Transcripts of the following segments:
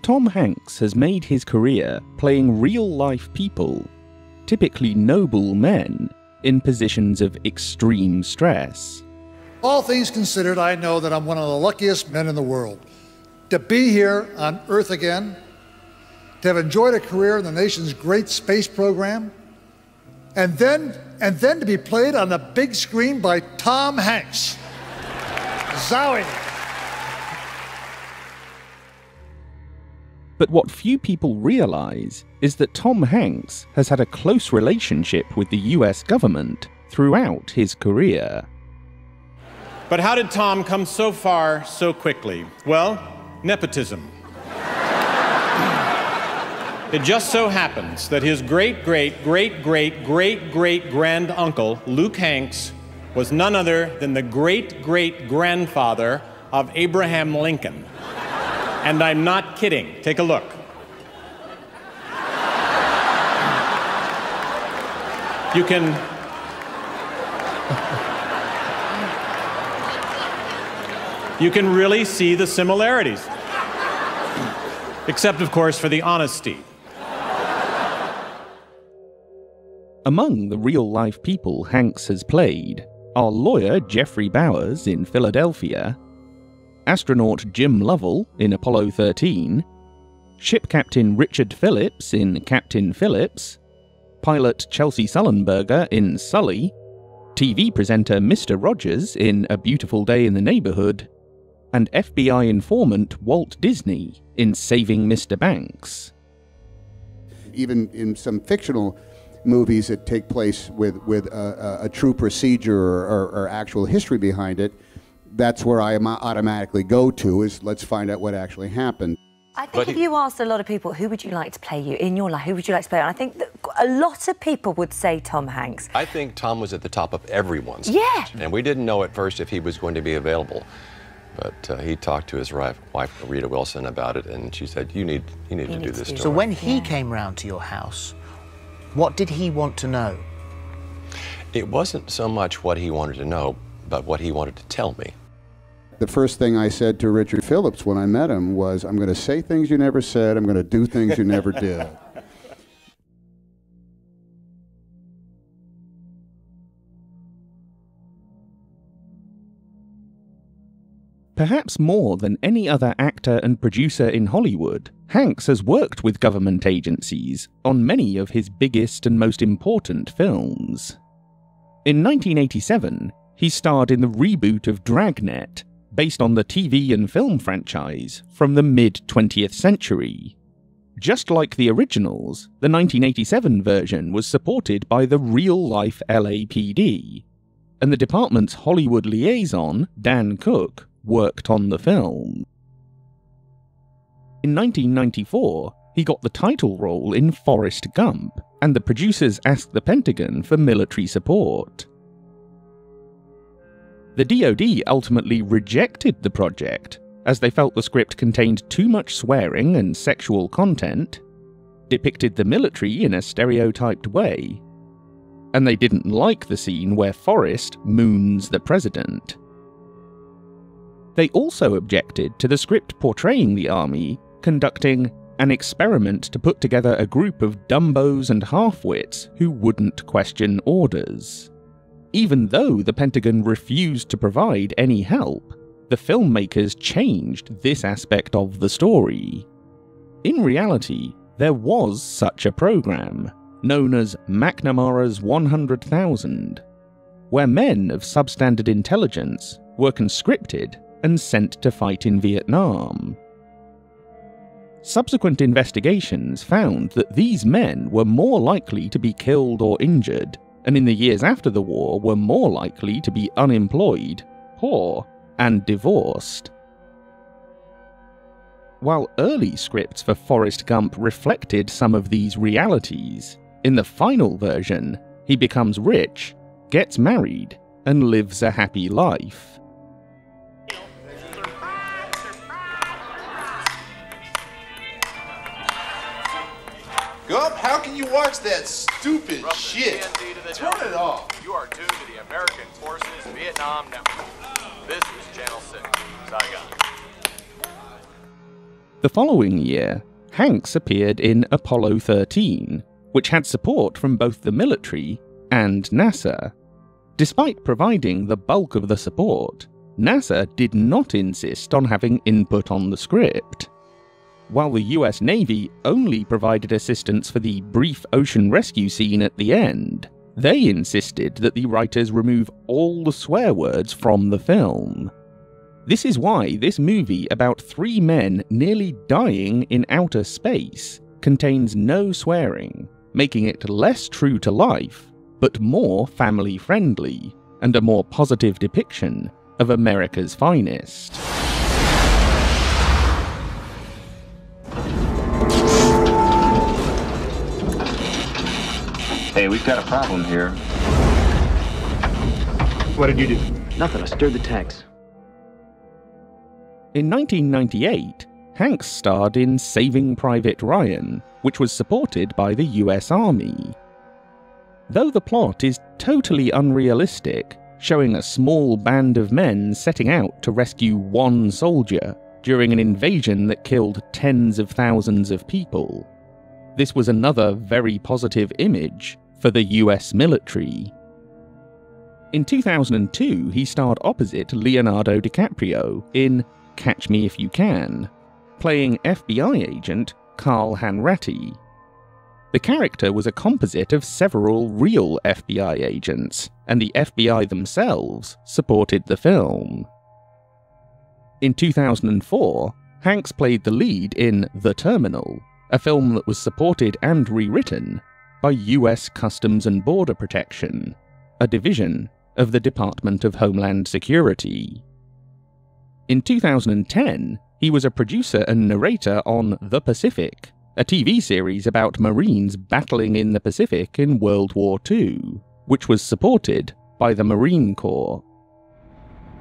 Tom Hanks has made his career playing real-life people, typically noble men, in positions of extreme stress. All things considered, I know that I'm one of the luckiest men in the world. To be here on Earth again, to have enjoyed a career in the nation's great space program, and then to be played on the big screen by Tom Hanks. Zowie! But what few people realise is that Tom Hanks has had a close relationship with the US government throughout his career. But how did Tom come so far so quickly? Well, nepotism. It just so happens that his great-great-great-great-great-great-grand-uncle, Luke Hanks, was none other than the great-great-grandfather of Abraham Lincoln. And I'm not kidding. Take a look. You can really see the similarities. Except, of course, for the honesty. Among the real-life people Hanks has played are lawyer Jeffrey Bowers in Philadelphia, astronaut Jim Lovell in Apollo 13, ship captain Richard Phillips in Captain Phillips, pilot Chelsea Sullenberger in Sully, TV presenter Mr. Rogers in A Beautiful Day in the Neighborhood, and FBI informant Walt Disney in Saving Mr. Banks. Even in some fictional movies that take place with a true procedure or actual history behind it, that's where I automatically go to, is let's find out what actually happened. I think if you asked a lot of people, who would you like to play you in your life, who would you like to play? And I think that a lot of people would say Tom Hanks. I think Tom was at the top of everyone's list. Yeah. And we didn't know at first if he was going to be available. But he talked to his wife, Rita Wilson, about it, and she said, you need to do this story. So when he came round to your house, what did he want to know? It wasn't so much what he wanted to know, but what he wanted to tell me. The first thing I said to Richard Phillips when I met him was, I'm going to say things you never said, I'm going to do things you never did. Perhaps more than any other actor and producer in Hollywood, Hanks has worked with government agencies on many of his biggest and most important films. In 1987, he starred in the reboot of Dragnet, based on the TV and film franchise from the mid-20th century. Just like the originals, the 1987 version was supported by the real-life LAPD, and the department's Hollywood liaison, Dan Cook, worked on the film. In 1994, he got the title role in Forrest Gump, and the producers asked the Pentagon for military support. The DoD ultimately rejected the project, as they felt the script contained too much swearing and sexual content, depicted the military in a stereotyped way, and they didn't like the scene where Forrest moons the president. They also objected to the script portraying the Army conducting an experiment to put together a group of dumbos and half-wits who wouldn't question orders. Even though the Pentagon refused to provide any help, the filmmakers changed this aspect of the story. In reality, there was such a program, known as McNamara's 100,000, where men of substandard intelligence were conscripted and sent to fight in Vietnam. Subsequent investigations found that these men were more likely to be killed or injured, and in the years after the war were more likely to be unemployed, poor, and divorced. While early scripts for Forrest Gump reflected some of these realities, in the final version, he becomes rich, gets married, and lives a happy life. Gump, how can you watch that stupid shit? Turn it off. You are tuned to the American Forces Vietnam Network. This is Channel 6, Saigon. The following year, Hanks appeared in Apollo 13, which had support from both the military and NASA. Despite providing the bulk of the support, NASA did not insist on having input on the script. While the US Navy only provided assistance for the brief ocean rescue scene at the end, they insisted that the writers remove all the swear words from the film. This is why this movie about 3 men nearly dying in outer space contains no swearing, making it less true to life, but more family-friendly, and a more positive depiction of America's finest. Hey, we've got a problem here. What did you do? Nothing, I stirred the tanks. In 1998, Hanks starred in Saving Private Ryan, which was supported by the US Army. Though the plot is totally unrealistic, showing a small band of men setting out to rescue one soldier during an invasion that killed tens of thousands of people, this was another very positive image for the US military. In 2002, he starred opposite Leonardo DiCaprio in Catch Me If You Can, playing FBI agent Carl Hanratty. The character was a composite of several real FBI agents, and the FBI themselves supported the film. In 2004, Hanks played the lead in The Terminal, a film that was supported and rewritten by US Customs and Border Protection, a division of the Department of Homeland Security. In 2010, he was a producer and narrator on The Pacific, a TV series about Marines battling in the Pacific in World War II, which was supported by the Marine Corps.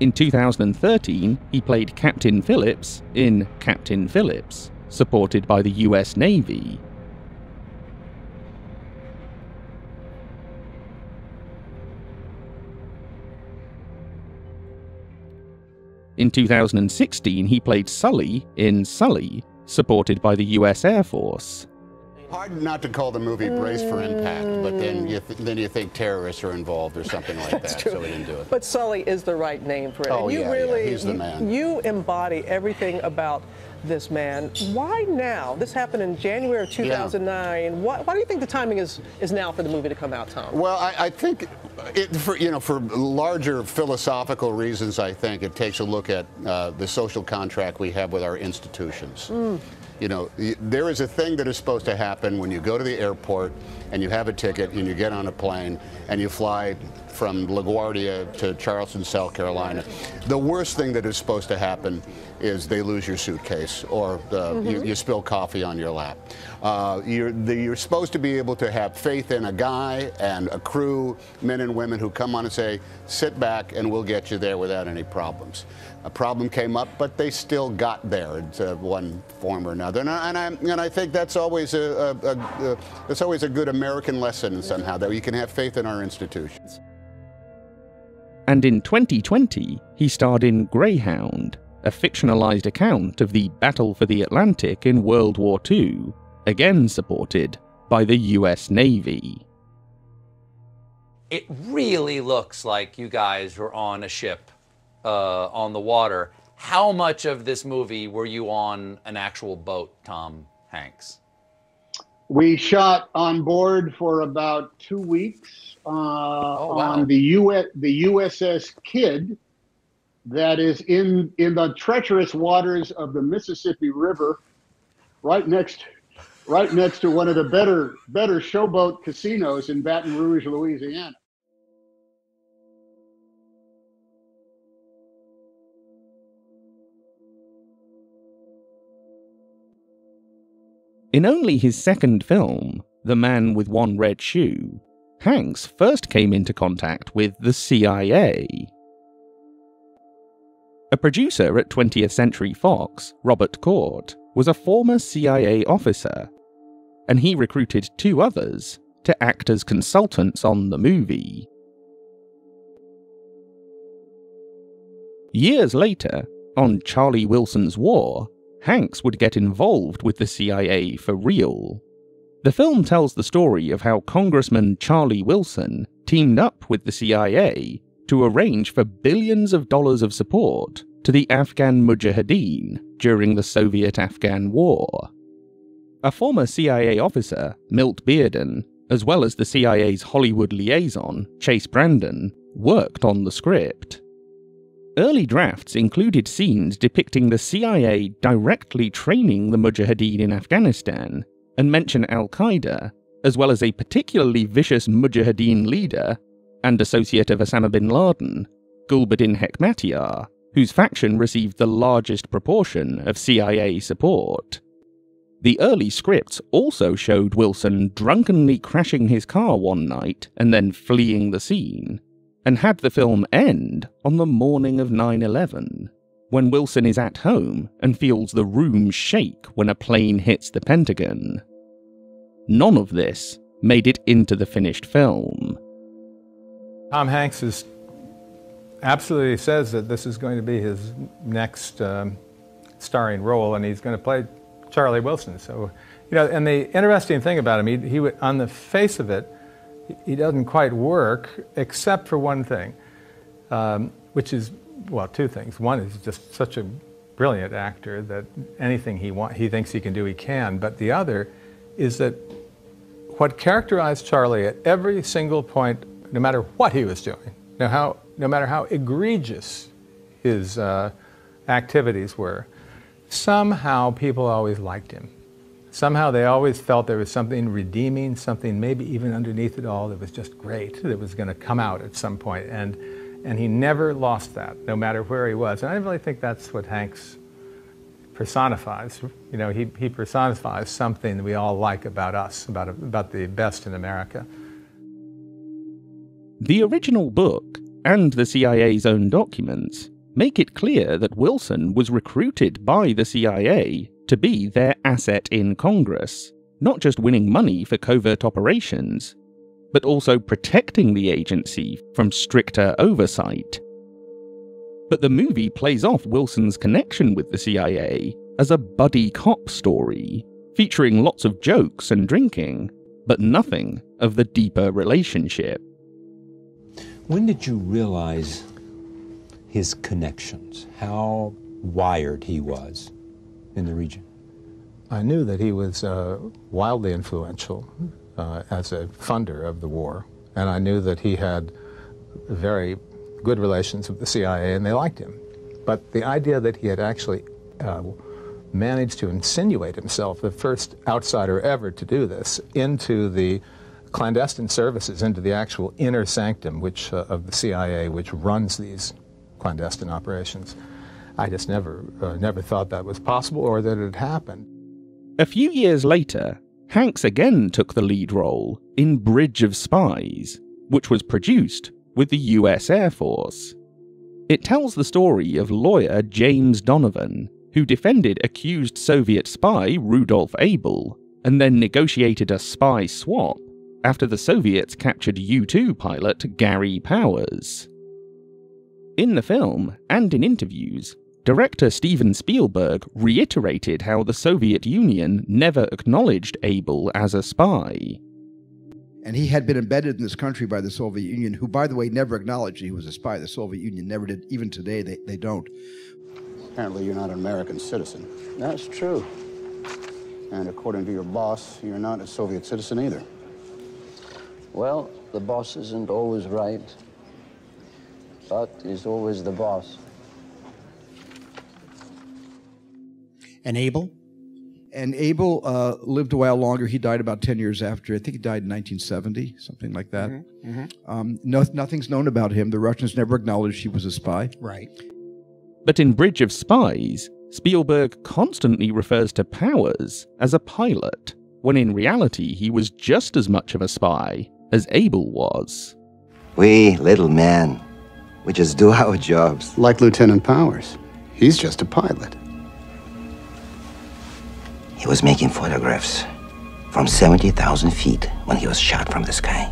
In 2013, he played Captain Phillips in Captain Phillips, supported by the US Navy. In 2016, he played Sully in Sully, supported by the US Air Force. Hard not to call the movie Brace for Impact, but then you think terrorists are involved or something like that, so we didn't do it. But Sully is the right name for it. Oh, and you yeah, really, he's the man. You embody everything about this man. Why now? This happened in January of 2009. Yeah. Why do you think the timing is now for the movie to come out, Tom? Well, I think, for larger philosophical reasons, I think it takes a look at the social contract we have with our institutions. You know, there is a thing that is supposed to happen when you go to the airport and you have a ticket and you get on a plane and you fly from LaGuardia to Charleston, South Carolina. The worst thing that is supposed to happen is they lose your suitcase or you spill coffee on your lap. You're supposed to be able to have faith in a guy and a crew, men and women who come on and say, sit back and we'll get you there without any problems. A problem came up, but they still got there in one form or another. And I think that's always a good American lesson somehow, that we can have faith in our institutions. And in 2020, he starred in Greyhound, a fictionalized account of the Battle for the Atlantic in World War II, again supported by the US Navy. It really looks like you guys were on a ship on the water. How much of this movie were you on an actual boat, Tom Hanks? We shot on board for about 2 weeks on the USS Kidd, that is in the treacherous waters of the Mississippi River, right next to one of the better showboat casinos in Baton Rouge, Louisiana. In only his second film, The Man with One Red Shoe, Hanks first came into contact with the CIA. A producer at 20th Century Fox, Robert Court, was a former CIA officer, and he recruited 2 others to act as consultants on the movie. Years later, on Charlie Wilson's War, Hanks would get involved with the CIA for real. The film tells the story of how Congressman Charlie Wilson teamed up with the CIA to arrange for billions of dollars of support to the Afghan Mujahideen during the Soviet-Afghan War. A former CIA officer, Milt Bearden, as well as the CIA's Hollywood liaison, Chase Brandon, worked on the script. Early drafts included scenes depicting the CIA directly training the Mujahideen in Afghanistan, and mention al-Qaeda, as well as a particularly vicious Mujahideen leader and associate of Osama bin Laden, Gulbuddin Hekmatyar, whose faction received the largest proportion of CIA support. The early scripts also showed Wilson drunkenly crashing his car one night and then fleeing the scene, and had the film end on the morning of 9/11, when Wilson is at home and feels the room shake when a plane hits the Pentagon. None of this made it into the finished film. Tom Hanks absolutely says that this is going to be his next starring role, and he's going to play Charlie Wilson. So, and the interesting thing about him, he would, on the face of it, he doesn't quite work, except for one thing, which is, well, two things. One is just such a brilliant actor that anything he thinks he can do, he can. But the other is that what characterized Charlie at every single point, no matter what he was doing, no matter how egregious his activities were, somehow people always liked him. Somehow they always felt there was something redeeming, something maybe even underneath it all that was just great, that was going to come out at some point. And he never lost that, no matter where he was. And I really think that's what Hanks personifies. He personifies something that we all like about us, about the best in America. The original book, and the CIA's own documents, make it clear that Wilson was recruited by the CIA to be their asset in Congress, not just winning money for covert operations, but also protecting the agency from stricter oversight. But the movie plays off Wilson's connection with the CIA as a buddy cop story, featuring lots of jokes and drinking, but nothing of the deeper relationship. When did you realize his connections, how wired he was in the region? I knew that he was wildly influential as a funder of the war, and I knew that he had very good relations with the CIA, and they liked him. But the idea that he had actually managed to insinuate himself, the first outsider ever to do this, into the clandestine services, into the actual inner sanctum of the CIA, which runs these clandestine operations, I just never thought that was possible or that it had happened. A few years later, Hanks again took the lead role in Bridge of Spies, which was produced with the US Air Force. It tells the story of lawyer James Donovan, who defended accused Soviet spy Rudolf Abel, and then negotiated a spy swap after the Soviets captured U-2 pilot Gary Powers. In the film, and in interviews, director Steven Spielberg reiterated how the Soviet Union never acknowledged Abel as a spy. And he had been embedded in this country by the Soviet Union, who, by the way, never acknowledged he was a spy. The Soviet Union never did. Even today, they don't. Apparently, you're not an American citizen. That's true. And according to your boss, you're not a Soviet citizen either. Well, the boss isn't always right, but he's always the boss. And Abel? And Abel lived a while longer. He died about 10 years after. I think he died in 1970, something like that. Nothing's known about him. The Russians never acknowledged he was a spy. Right. But in Bridge of Spies, Spielberg constantly refers to Powers as a pilot, when in reality he was just as much of a spy as Abel was. We little men, we just do our jobs. Like Lieutenant Powers. He's just a pilot. He was making photographs from 70,000 feet when he was shot from the sky.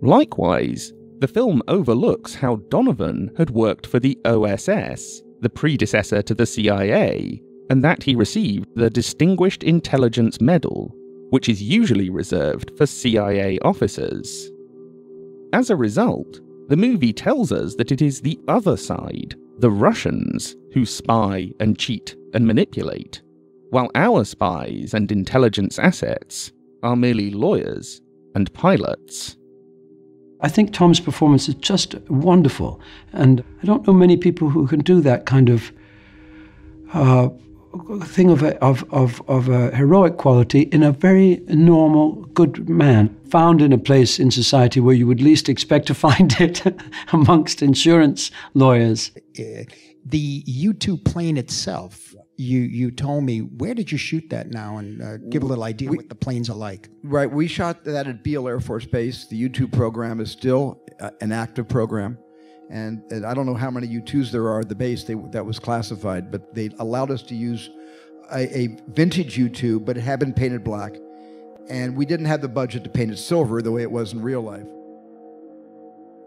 Likewise, the film overlooks how Donovan had worked for the OSS, the predecessor to the CIA, and that he received the Distinguished Intelligence Medal, which is usually reserved for CIA officers. As a result, the movie tells us that it is the other side, the Russians, who spy and cheat and manipulate, while our spies and intelligence assets are merely lawyers and pilots. I think Tom's performance is just wonderful, and I don't know many people who can do that kind of thing of a heroic quality in a very normal, good man, found in a place in society where you would least expect to find it, amongst insurance lawyers. The U-2 plane itself, you told me, where did you shoot that now? And give a little idea what the planes are like. Right, we shot that at Beale Air Force Base. The U-2 program is still an active program. And I don't know how many U-2s there are at the base that was classified, but they allowed us to use a vintage U-2, but it had been painted black. And we didn't have the budget to paint it silver the way it was in real life.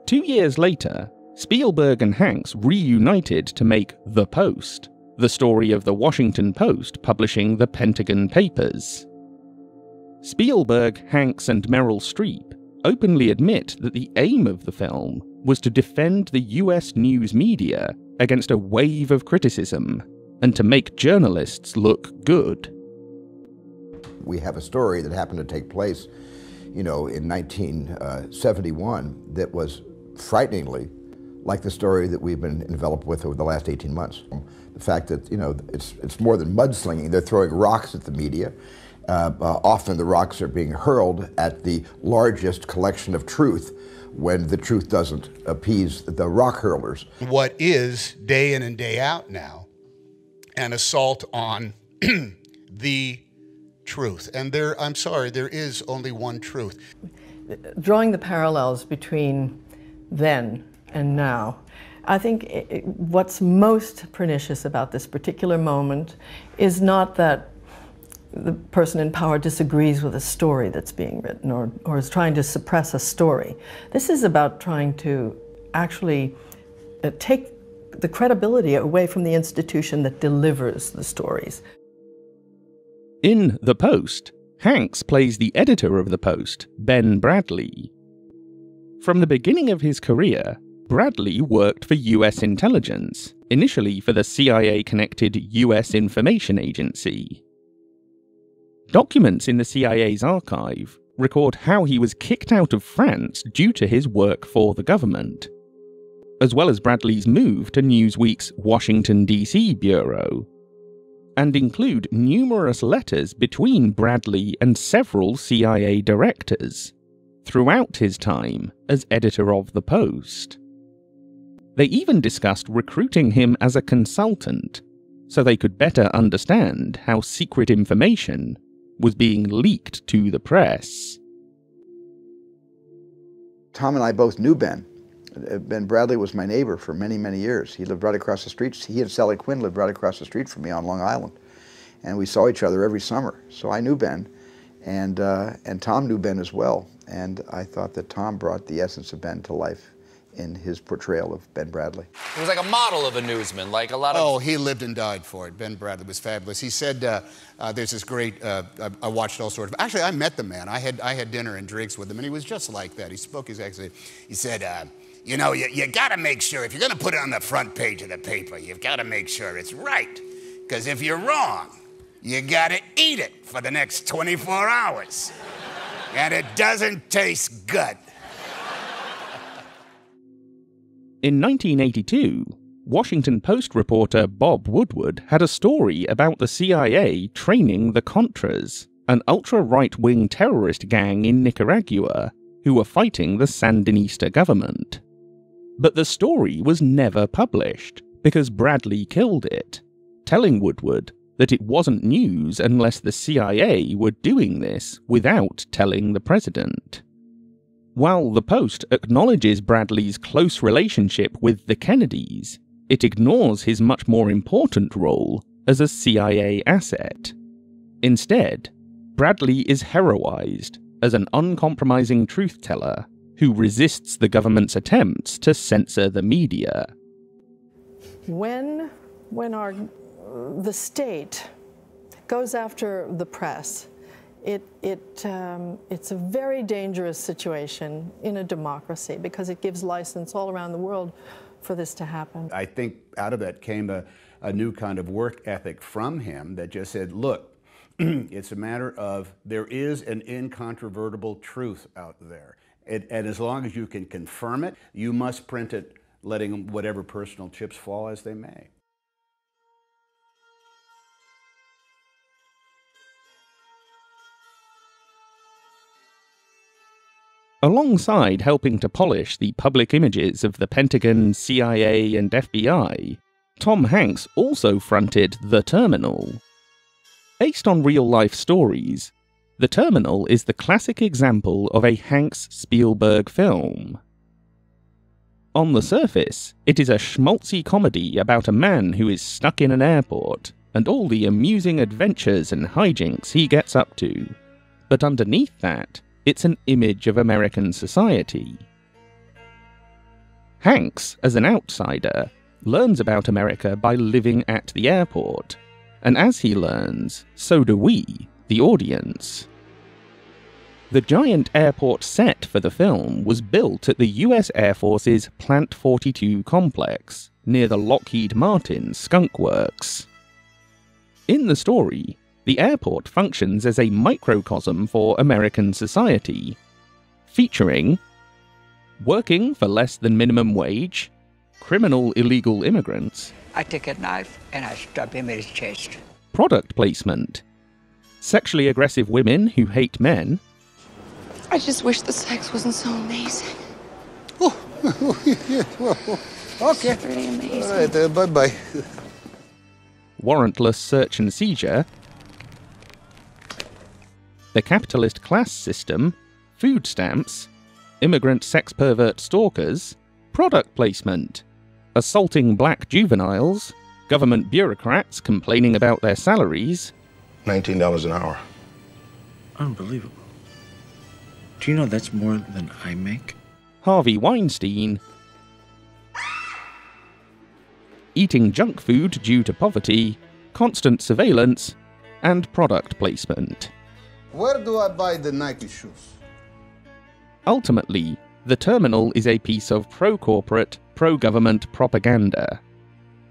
2 years later, Spielberg and Hanks reunited to make The Post, the story of the Washington Post publishing the Pentagon Papers. Spielberg, Hanks, and Meryl Streep openly admit that the aim of the film was to defend the US news media against a wave of criticism and to make journalists look good. We have a story that happened to take place, in 1971 that was frighteningly like the story that we've been enveloped with over the last 18 months. The fact that, it's more than mudslinging. They're throwing rocks at the media. Often the rocks are being hurled at the largest collection of truth when the truth doesn't appease the rock hurlers. What is day in and day out now an assault on the truth. And I'm sorry, there is only one truth. Drawing the parallels between then and now, I think what's most pernicious about this particular moment is not that the person in power disagrees with a story that's being written or is trying to suppress a story. This is about trying to actually take the credibility away from the institution that delivers the stories. In The Post, Hanks plays the editor of The Post, Ben Bradlee. From the beginning of his career, Bradlee worked for US intelligence, initially for the CIA-connected US Information Agency. Documents in the CIA's archive record how he was kicked out of France due to his work for the government, as well as Bradlee's move to Newsweek's Washington, D.C. bureau, and include numerous letters between Bradlee and several CIA directors throughout his time as editor of The Post. They even discussed recruiting him as a consultant so they could better understand how secret information was being leaked to the press. Tom and I both knew Ben. Ben Bradlee was my neighbor for many, many years. He lived right across the street. He and Sally Quinn lived right across the street from me on Long Island. And we saw each other every summer. So I knew Ben, and Tom knew Ben as well. And I thought that Tom brought the essence of Ben to life in his portrayal of Ben Bradlee. He was like a model of a newsman, like a lot of... Oh, he lived and died for it. Ben Bradlee was fabulous. He said, there's this great, I watched all sorts of... Actually, I met the man. I had dinner and drinks with him, and he was just like that. He spoke his accent. He said, you got to make sure, if you're going to put it on the front page of the paper, you've got to make sure it's right. Because if you're wrong, you got to eat it for the next 24 hours. And it doesn't taste good. In 1982, Washington Post reporter Bob Woodward had a story about the CIA training the Contras, an ultra-right-wing terrorist gang in Nicaragua who were fighting the Sandinista government. But the story was never published because Bradlee killed it, telling Woodward that it wasn't news unless the CIA were doing this without telling the president. While The Post acknowledges Bradlee's close relationship with the Kennedys, it ignores his much more important role as a CIA asset. Instead, Bradlee is heroized as an uncompromising truth-teller who resists the government's attempts to censor the media. When our the state goes after the press, it's a very dangerous situation in a democracy because it gives license all around the world for this to happen. I think out of that came a new kind of work ethic from him that just said, look, it's a matter of there is an incontrovertible truth out there. And as long as you can confirm it, you must print it, letting whatever personal chips fall as they may. Alongside helping to polish the public images of the Pentagon, CIA, and FBI, Tom Hanks also fronted The Terminal. Based on real-life stories, The Terminal is the classic example of a Hanks-Spielberg film. On the surface, it is a schmaltzy comedy about a man who is stuck in an airport and all the amusing adventures and hijinks he gets up to. But underneath that, it's an image of American society. Hanks, as an outsider, learns about America by living at the airport, and as he learns, so do we, the audience. The giant airport set for the film was built at the US Air Force's Plant 42 complex, near the Lockheed Martin Skunk Works. In the story, the airport functions as a microcosm for American society, featuring working for less than minimum wage, criminal illegal immigrants, I took a knife and I stabbed him in his chest. Product placement, sexually aggressive women who hate men, I just wish the sex wasn't so amazing. Okay. It's really amazing. All right, bye-bye. warrantless search and seizure, the capitalist class system, food stamps, immigrant sex pervert stalkers, product placement, assaulting black juveniles, government bureaucrats complaining about their salaries. $19 an hour. Unbelievable. Do you know that's more than I make? Harvey Weinstein, eating junk food due to poverty, constant surveillance, and product placement. Where do I buy the Nike shoes? Ultimately, The Terminal is a piece of pro-corporate, pro-government propaganda.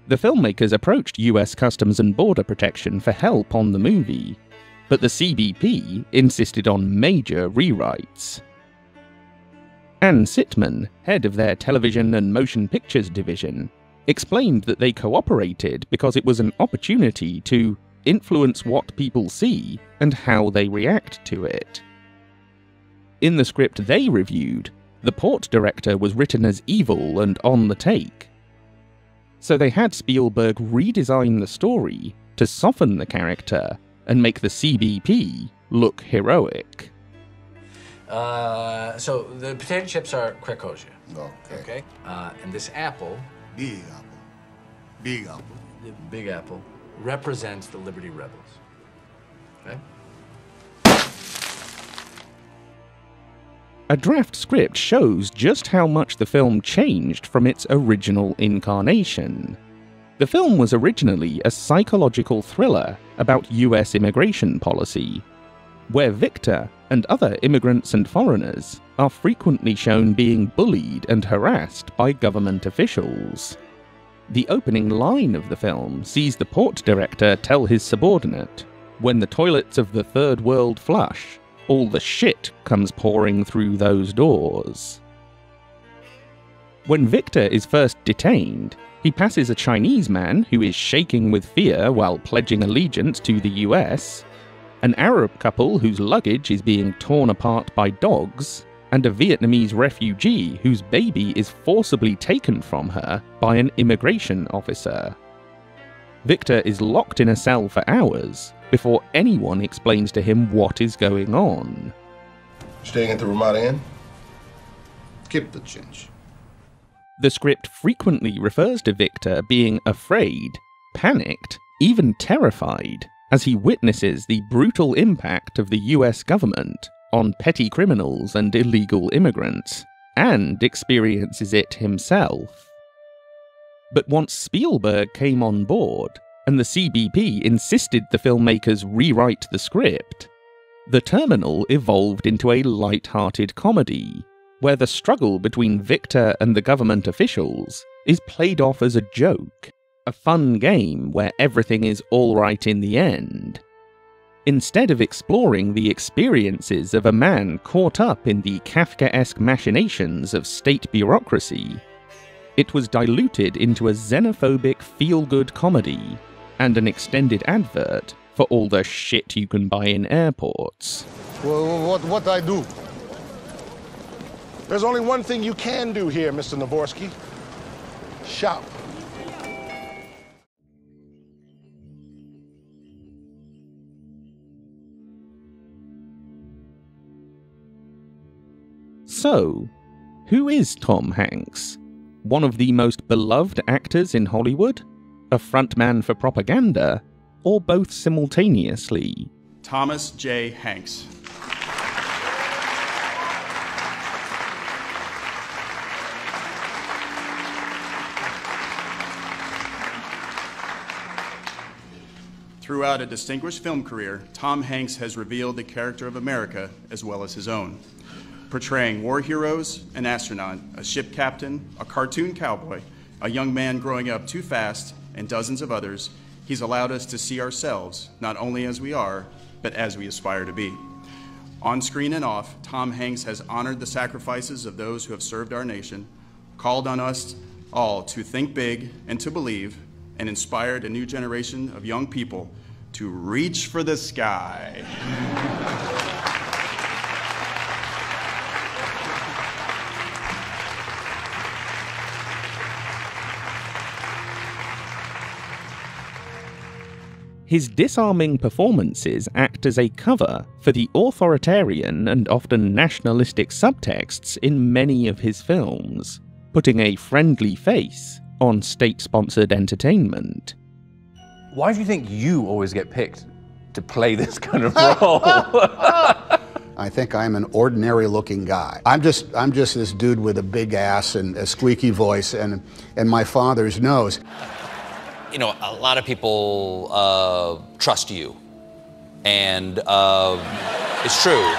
The filmmakers approached US Customs and Border Protection for help on the movie, but the CBP insisted on major rewrites. Ann Sitman, head of their television and motion pictures division, explained that they cooperated because it was an opportunity to influence what people see and how they react to it. In the script they reviewed, the port director was written as evil and on the take. So they had Spielberg redesign the story to soften the character and make the CBP look heroic. So the potato chips are Krakosia. Okay. And this apple, Big apple. Big apple. the Big Apple, represents the Liberty Rebels. Okay? A draft script shows just how much the film changed from its original incarnation. The film was originally a psychological thriller about US immigration policy, where Victor and other immigrants and foreigners are frequently shown being bullied and harassed by government officials. The opening line of the film sees the port director tell his subordinate, "When the toilets of the third world flush, all the shit comes pouring through those doors." When Victor is first detained, he passes a Chinese man who is shaking with fear while pledging allegiance to the US, an Arab couple whose luggage is being torn apart by dogs, and a Vietnamese refugee whose baby is forcibly taken from her by an immigration officer. Victor is locked in a cell for hours before anyone explains to him what is going on. Staying at the Ramada Inn? Keep the change. The script frequently refers to Victor being afraid, panicked, even terrified, as he witnesses the brutal impact of the US government on petty criminals and illegal immigrants, and experiences it himself. But once Spielberg came on board, and the CBP insisted the filmmakers rewrite the script, The Terminal evolved into a light-hearted comedy, where the struggle between Victor and the government officials is played off as a joke, a fun game where everything is alright in the end. Instead of exploring the experiences of a man caught up in the Kafkaesque machinations of state bureaucracy, it was diluted into a xenophobic feel-good comedy and an extended advert for all the shit you can buy in airports. Well, what I do? There's only one thing you can do here, Mr. Navorsky. Shop. So, who is Tom Hanks? One of the most beloved actors in Hollywood? A frontman for propaganda? Or both simultaneously? Thomas J. Hanks. Throughout a distinguished film career, Tom Hanks has revealed the character of America as well as his own, portraying war heroes, an astronaut, a ship captain, a cartoon cowboy, a young man growing up too fast, and dozens of others. He's allowed us to see ourselves, not only as we are, but as we aspire to be. On screen and off, Tom Hanks has honored the sacrifices of those who have served our nation, called on us all to think big and to believe, and inspired a new generation of young people to reach for the sky. His disarming performances act as a cover for the authoritarian and often nationalistic subtexts in many of his films, putting a friendly face on state-sponsored entertainment. Why do you think you always get picked to play this kind of role? I think I'm an ordinary-looking guy. I'm just this dude with a big ass and a squeaky voice and my father's nose. You know, a lot of people trust you, and it's true.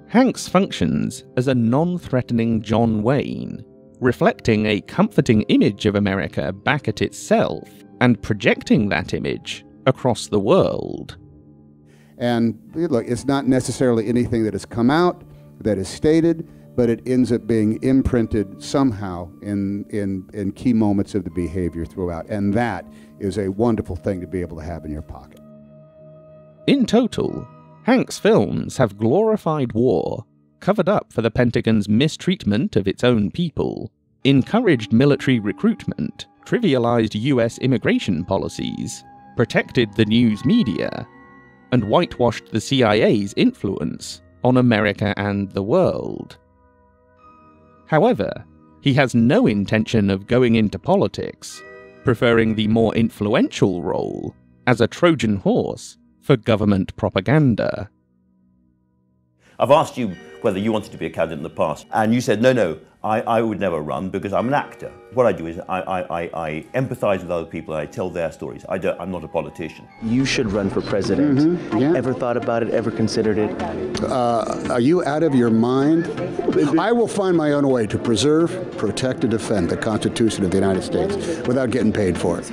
Hanks functions as a non-threatening John Wayne, reflecting a comforting image of America back at itself and projecting that image across the world. And look, it's not necessarily anything that has come out, that is stated, but it ends up being imprinted somehow in key moments of the behavior throughout. And that is a wonderful thing to be able to have in your pocket. In total, Hanks' films have glorified war, covered up for the Pentagon's mistreatment of its own people, encouraged military recruitment, trivialized US immigration policies, protected the news media, and whitewashed the CIA's influence on America and the world. However, he has no intention of going into politics, preferring the more influential role as a Trojan horse for government propaganda. I've asked you whether you wanted to be a candidate in the past, and you said, no, I would never run because I'm an actor. What I do is I empathize with other people, and I tell their stories. I'm not a politician. You should run for president. Mm-hmm. Yeah. Ever thought about it, ever considered it? Are you out of your mind? I will find my own way to preserve, protect, and defend the Constitution of the United States without getting paid for it.